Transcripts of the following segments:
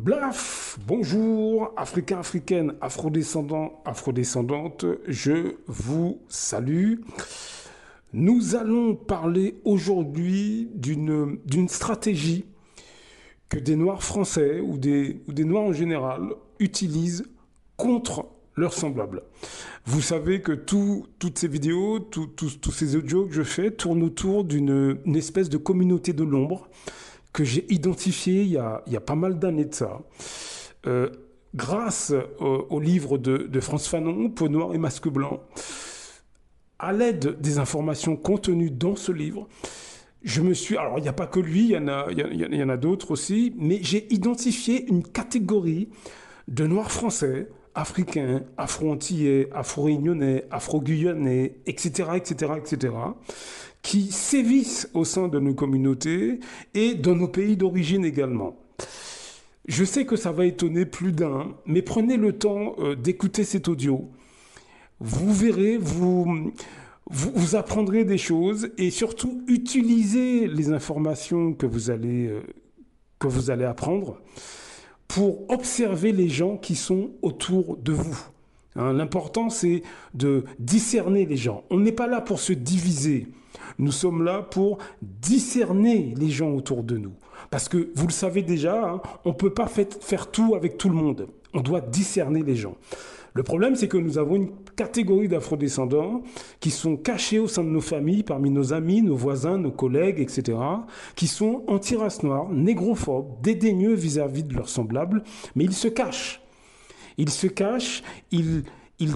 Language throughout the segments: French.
Blaf, bonjour, Africains, Africaines, Afrodescendants, Afrodescendantes, je vous salue. Nous allons parler aujourd'hui d'une stratégie que des Noirs français ou des Noirs en général utilisent contre leurs semblables. Vous savez que toutes ces vidéos, tous ces audios que je fais tournent autour d'une espèce de communauté de l'ombre que j'ai identifié il y a pas mal d'années de ça. Grâce au livre de Frantz Fanon, Peau noire et masque blanc, à l'aide des informations contenues dans ce livre, je me suis... Alors, il n'y a pas que lui, il y en a d'autres aussi, mais j'ai identifié une catégorie de Noirs français, Africains, Afro-Antillais, Afro-Réunionnais, Afro-Guyanais, etc., qui sévissent au sein de nos communautés et dans nos pays d'origine également. Je sais que ça va étonner plus d'un, mais prenez le temps d'écouter cet audio. Vous verrez, vous apprendrez des choses et surtout utilisez les informations que vous allez apprendre pour observer les gens qui sont autour de vous. L'important, c'est de discerner les gens. On n'est pas là pour se diviser. Nous sommes là pour discerner les gens autour de nous. Parce que, vous le savez déjà, on ne peut pas faire tout avec tout le monde. On doit discerner les gens. Le problème, c'est que nous avons une catégorie d'afrodescendants qui sont cachés au sein de nos familles, parmi nos amis, nos voisins, nos collègues, etc., qui sont anti-race noire, négrophobes, dédaigneux vis-à-vis de leurs semblables, mais ils se cachent. Ils se cachent, ils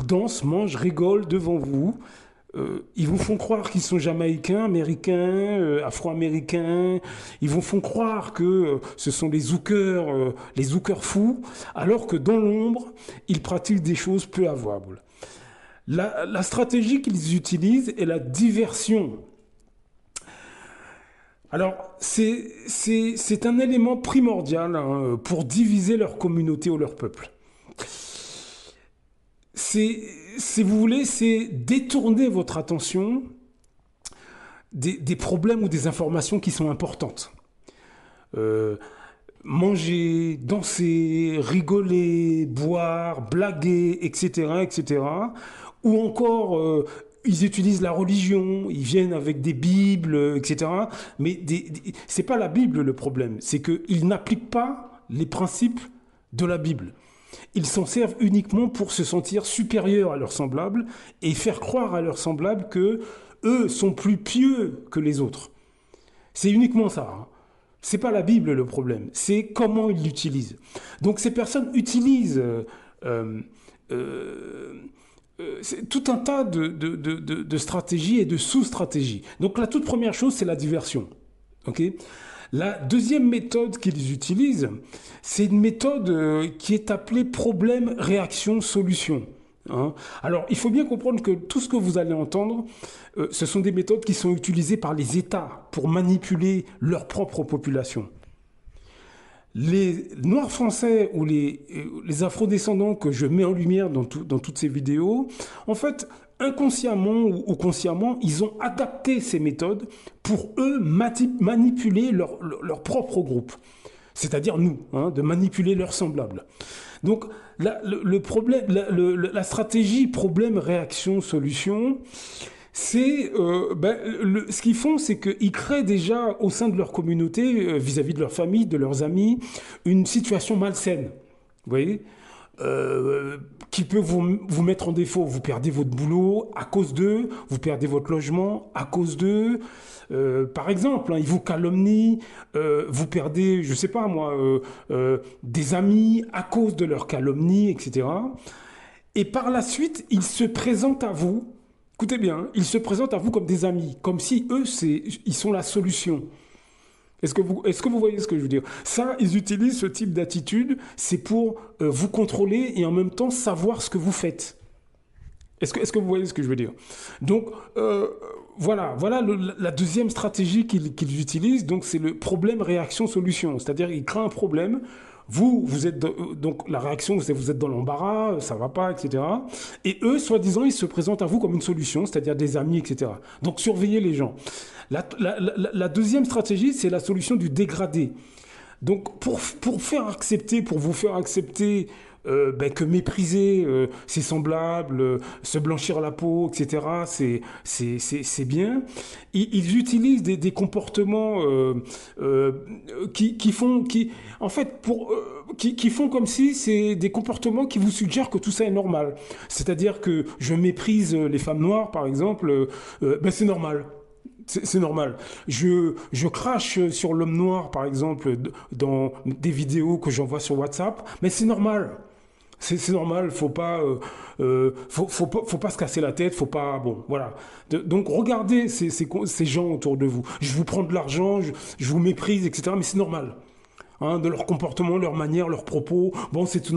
dansent, mangent, rigolent devant vous. Ils vous font croire qu'ils sont jamaïcains, américains, afro-américains. Ils vous font croire que ce sont les zoukers fous, alors que dans l'ombre, ils pratiquent des choses peu avouables. La stratégie qu'ils utilisent est la diversion. Alors, c'est un élément primordial pour diviser leur communauté ou leur peuple. Si vous voulez, c'est détourner votre attention des problèmes ou des informations qui sont importantes. Manger, danser, rigoler, boire, blaguer, etc. Ou encore, ils utilisent la religion, ils viennent avec des bibles, etc. Mais c'est pas la Bible le problème, c'est qu'ils n'appliquent pas les principes de la Bible. Ils s'en servent uniquement pour se sentir supérieurs à leurs semblables et faire croire à leurs semblables que eux sont plus pieux que les autres. C'est uniquement ça. C'est pas la Bible le problème, c'est comment ils l'utilisent. Donc ces personnes utilisent tout un tas de stratégies et de sous-stratégies. Donc la toute première chose, c'est la diversion. Okay ? La deuxième méthode qu'ils utilisent, c'est une méthode qui est appelée problème, réaction, solution. Alors, il faut bien comprendre que tout ce que vous allez entendre, ce sont des méthodes qui sont utilisées par les États pour manipuler leur propre population. Les Noirs français ou les afrodescendants que je mets en lumière dans toutes ces vidéos, en fait, inconsciemment ou consciemment, ils ont adapté ces méthodes pour eux manipuler leur propre groupe. C'est-à-dire nous, de manipuler leurs semblables. Donc le problème, la stratégie problème, réaction, solution, c'est ce qu'ils font, c'est qu'ils créent déjà au sein de leur communauté, vis-à-vis de leur famille, de leurs amis, une situation malsaine. Vous voyez, qui peut vous mettre en défaut. Vous perdez votre boulot à cause d'eux, vous perdez votre logement à cause d'eux. Par exemple, ils vous calomnient, vous perdez, je sais pas moi, des amis à cause de leurs calomnies, etc. Et par la suite, ils se présentent à vous. Écoutez bien, ils se présentent à vous comme des amis, comme si eux, ils sont la solution. Est-ce que vous voyez ce que je veux dire? Ça, ils utilisent ce type d'attitude, c'est pour vous contrôler et en même temps savoir ce que vous faites. Est-ce que vous voyez ce que je veux dire? Donc, voilà la deuxième stratégie qu'ils utilisent. Donc, c'est le problème, réaction, solution. C'est-à-dire, ils créent un problème. Vous êtes donc la réaction, c'est vous êtes dans l'embarras, ça va pas, etc. Et eux, soi-disant, ils se présentent à vous comme une solution, c'est-à-dire des amis, etc. Donc, surveillez les gens. La deuxième stratégie, c'est la solution du dégradé. Donc, pour faire accepter, pour vous faire accepter que mépriser ses semblables, se blanchir la peau, etc., c'est bien, ils utilisent des comportements euh, en fait, qui font comme si c'est des comportements qui vous suggèrent que tout ça est normal. C'est-à-dire que je méprise les femmes noires, par exemple, c'est normal. C'est normal. Je crache sur l'homme noir, par exemple, dans des vidéos que j'envoie sur WhatsApp, mais c'est normal. C'est normal, faut pas se casser la tête, faut pas, bon, voilà. Donc regardez ces gens autour de vous. Je vous prends de l'argent, je vous méprise, etc. Mais c'est normal. Hein, de leur comportement, leur manière, leurs propos. Bon, c'est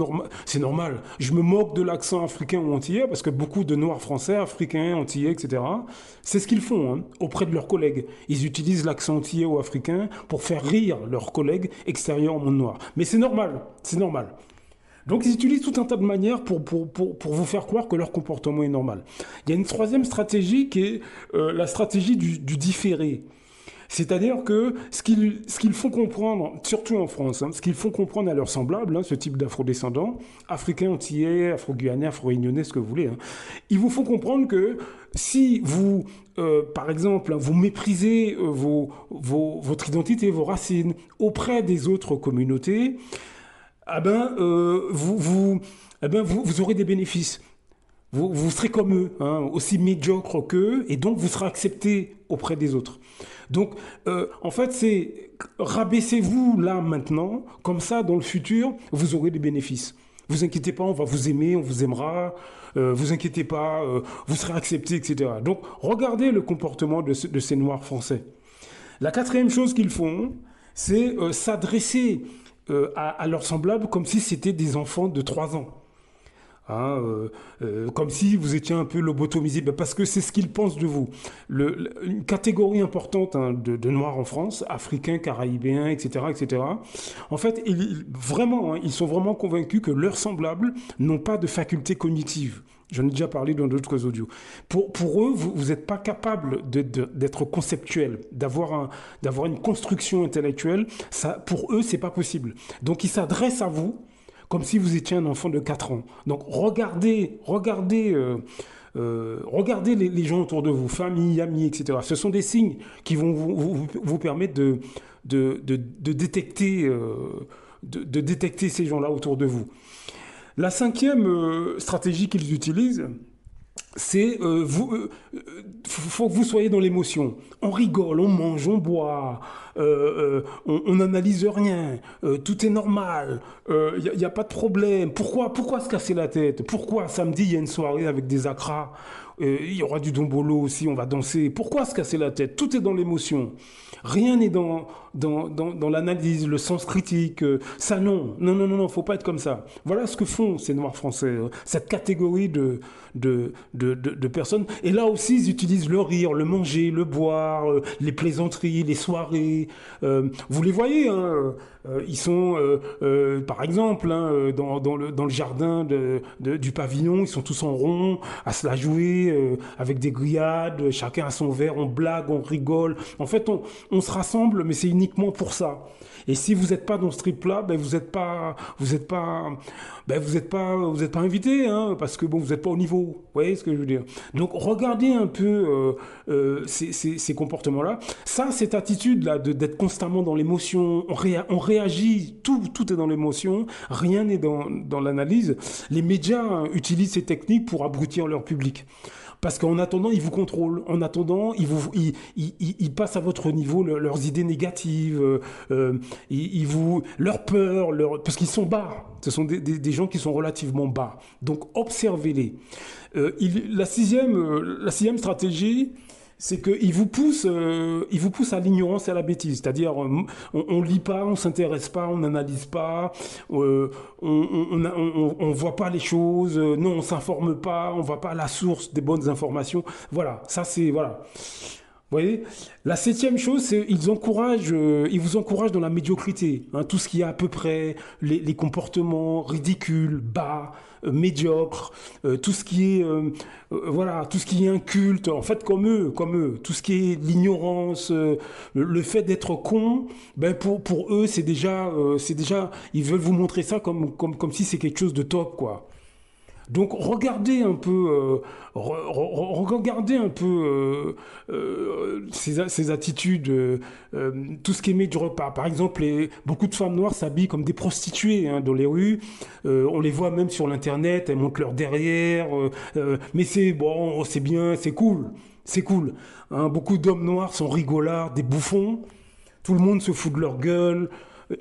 normal. Je me moque de l'accent africain ou antillais parce que beaucoup de Noirs français, africains, antillais, etc., c'est ce qu'ils font hein, auprès de leurs collègues. Ils utilisent l'accent antillais ou africain pour faire rire leurs collègues extérieurs au monde noir. Mais c'est normal, c'est normal. Donc ils utilisent tout un tas de manières pour vous faire croire que leur comportement est normal. Il y a une troisième stratégie qui est la stratégie du différé. C'est-à-dire que ce qu'ils font comprendre, surtout en France, hein, ce qu'ils font comprendre à leurs semblables, hein, ce type d'afro-descendants, africains, antillais, afro-guyanais, afro-réunionnais, ce que vous voulez, hein, ils vous font comprendre que si vous, par exemple, vous méprisez votre identité, vos racines auprès des autres communautés, vous aurez des bénéfices. Vous serez comme eux, hein, aussi médiocre qu'eux, et donc vous serez accepté auprès des autres. Donc, en fait, c'est rabaissez-vous là maintenant, comme ça, dans le futur, vous aurez des bénéfices. Vous inquiétez pas, on va vous aimer, on vous aimera. Vous inquiétez pas, vous serez accepté, etc. Donc, regardez le comportement de ces Noirs français. La quatrième chose qu'ils font, c'est s'adresser à leurs semblables comme si c'était des enfants de 3 ans. Hein, comme si vous étiez un peu lobotomisé, parce que c'est ce qu'ils pensent de vous. Une catégorie importante hein, de Noirs en France, Africains, Caraïbéens, etc., etc. En fait, vraiment, hein, ils sont vraiment convaincus que leurs semblables n'ont pas de faculté cognitive. J'en ai déjà parlé dans d'autres audios. Pour eux, vous n'êtes pas capable d'être conceptuel, d'avoir une construction intellectuelle. Ça, pour eux, c'est pas possible. Donc, ils s'adressent à vous comme si vous étiez un enfant de 4 ans. Donc regardez les gens autour de vous, famille, amis, etc. Ce sont des signes qui vont vous permettre de détecter ces gens-là autour de vous. La cinquième stratégie qu'ils utilisent, c'est faut que vous soyez dans l'émotion. On rigole, on mange, on boit, on n'analyse rien, tout est normal, il n'y a pas de problème. Pourquoi se casser la tête? Pourquoi samedi il y a une soirée avec des acras, il y aura du dombolo aussi, on va danser. Pourquoi se casser la tête? Tout est dans l'émotion. Rien n'est dans l'analyse, le sens critique. Ça non, faut pas être comme ça. Voilà ce que font ces Noirs français, cette catégorie de personnes. Et là aussi, ils utilisent le rire, le manger, le boire, les plaisanteries, les soirées. Vous les voyez, hein, ils sont, par exemple, hein, dans le jardin du pavillon, ils sont tous en rond, à se la jouer, avec des grillades, chacun a son verre, on blague, on rigole. En fait, on se rassemble, mais c'est uniquement pour ça. Et si vous n'êtes pas dans ce trip-là, vous n'êtes pas invité, hein, parce que bon, vous n'êtes pas au niveau. Vous voyez ce que je veux dire? Donc, regardez un peu ces comportements-là. Ça, cette attitude-là d'être constamment dans l'émotion, on réagit, tout est dans l'émotion, rien n'est dans l'analyse. Les médias hein, utilisent ces techniques pour abrutir leur public. Parce qu'en attendant, ils vous contrôlent. En attendant, ils passent à votre niveau leurs idées négatives, leur peur, parce qu'ils sont bas. Ce sont des gens qui sont relativement bas. Donc, observez-les. La sixième stratégie, c'est qu'ils vous poussent à l'ignorance et à la bêtise. C'est-à-dire, on lit pas, on s'intéresse pas, on n'analyse pas, on voit pas les choses, non, on s'informe pas, on va pas à la source des bonnes informations. Voilà, ça c'est voilà. Vous voyez, la septième chose, c'est ils vous encouragent dans la médiocrité. Hein, tout ce qui est à peu près, les comportements ridicules, bas, médiocres, tout ce qui est, voilà, tout ce qui est inculte, en fait, comme eux, tout ce qui est l'ignorance, le fait d'être con, ben pour eux, c'est déjà, ils veulent vous montrer ça comme si c'est quelque chose de top, quoi. Donc regardez un peu, regardez un peu ces attitudes, tout ce qui est mis du repas. Par exemple, beaucoup de femmes noires s'habillent comme des prostituées hein, dans les rues. On les voit même sur l'internet, elles montrent leur derrière. Mais c'est bon, c'est bien, c'est cool, c'est cool. Hein, beaucoup d'hommes noirs sont rigolards, des bouffons. Tout le monde se fout de leur gueule,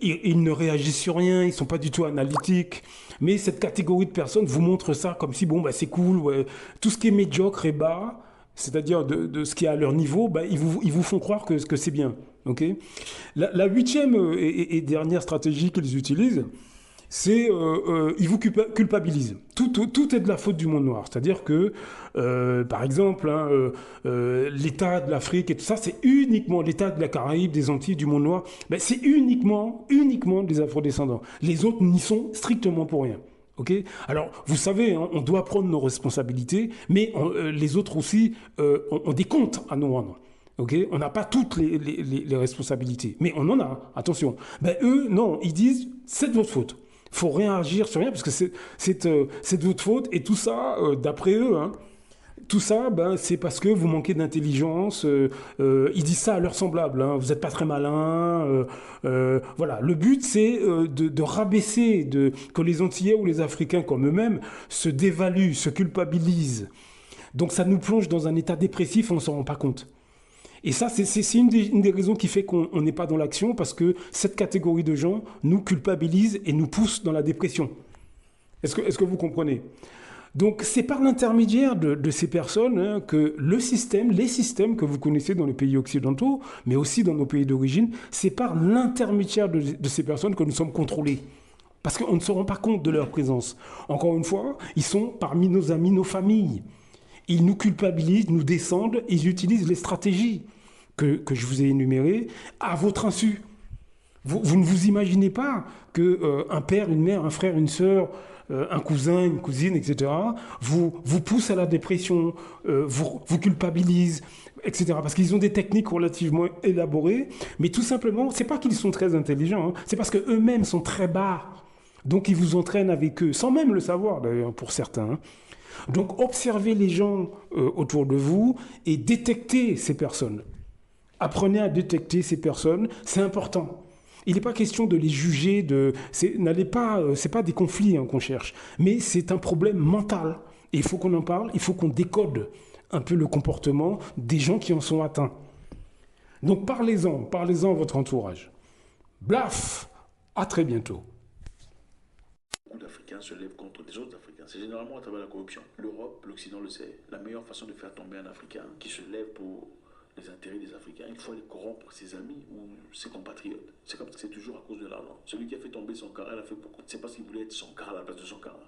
ils ne réagissent sur rien, ils ne sont pas du tout analytiques. Mais cette catégorie de personnes vous montre ça comme si, bon, bah, c'est cool, ouais. Tout ce qui est médiocre et bas, c'est-à-dire de ce qui est à leur niveau, bah, ils vous font croire que c'est bien. Okay, la huitième et dernière stratégie qu'ils utilisent, c'est ils vous culpabilisent. Tout est de la faute du monde noir. C'est-à-dire que, par exemple, hein, l'État de l'Afrique et tout ça, c'est uniquement l'État de la Caraïbe, des Antilles, du monde noir, ben, c'est uniquement des afrodescendants. Les autres n'y sont strictement pour rien. Okay, alors, vous savez, hein, on doit prendre nos responsabilités, mais les autres aussi ont des comptes à nous rendre. Okay, on n'a pas toutes les responsabilités, mais on en a, attention. Ben, eux, non, ils disent, c'est de votre faute. Il faut réagir sur rien parce que c'est de votre faute. Et tout ça, d'après eux, hein, tout ça, ben, c'est parce que vous manquez d'intelligence. Ils disent ça à leurs semblables. Hein, vous n'êtes pas très malin. Voilà. Le but, c'est de rabaisser, que les Antillais ou les Africains comme eux-mêmes se dévaluent, se culpabilisent. Donc ça nous plonge dans un état dépressif, on ne s'en rend pas compte. Et ça, c'est une des raisons qui fait qu'on n'est pas dans l'action, parce que cette catégorie de gens nous culpabilise et nous pousse dans la dépression. Est-ce que vous comprenez? Donc c'est par l'intermédiaire de ces personnes hein, que les systèmes que vous connaissez dans les pays occidentaux, mais aussi dans nos pays d'origine, c'est par l'intermédiaire de ces personnes que nous sommes contrôlés. Parce qu'on ne se rend pas compte de leur présence. Encore une fois, ils sont parmi nos amis, nos familles. Ils nous culpabilisent, nous descendent, ils utilisent les stratégies que je vous ai énumérées à votre insu. Vous ne vous imaginez pas qu'un père, une mère, un frère, une sœur, un cousin, une cousine, etc., vous pousse à la dépression, vous culpabilise, etc. Parce qu'ils ont des techniques relativement élaborées, mais tout simplement, c'est pas qu'ils sont très intelligents, hein, c'est parce qu'eux-mêmes sont très bas. Donc ils vous entraînent avec eux, sans même le savoir d'ailleurs pour certains. Hein. Donc observez les gens autour de vous et détectez ces personnes. Apprenez à détecter ces personnes, c'est important. Il n'est pas question de les juger, c'est pas des conflits hein, qu'on cherche, mais c'est un problème mental. Et il faut qu'on en parle, il faut qu'on décode un peu le comportement des gens qui en sont atteints. Donc parlez-en à votre entourage. Blaf, à très bientôt. Beaucoup d'Africains se lèvent contre des autres Africains. C'est généralement à travers la corruption. L'Europe, l'Occident le sait. La meilleure façon de faire tomber un Africain qui se lève pour les intérêts des Africains, il faut aller corrompre ses amis ou ses compatriotes. C'est comme ça, c'est toujours à cause de l'argent. Celui qui a fait tomber son cara, il a fait pourquoi? C'est parce qu'il voulait être son cara à la place de son cara.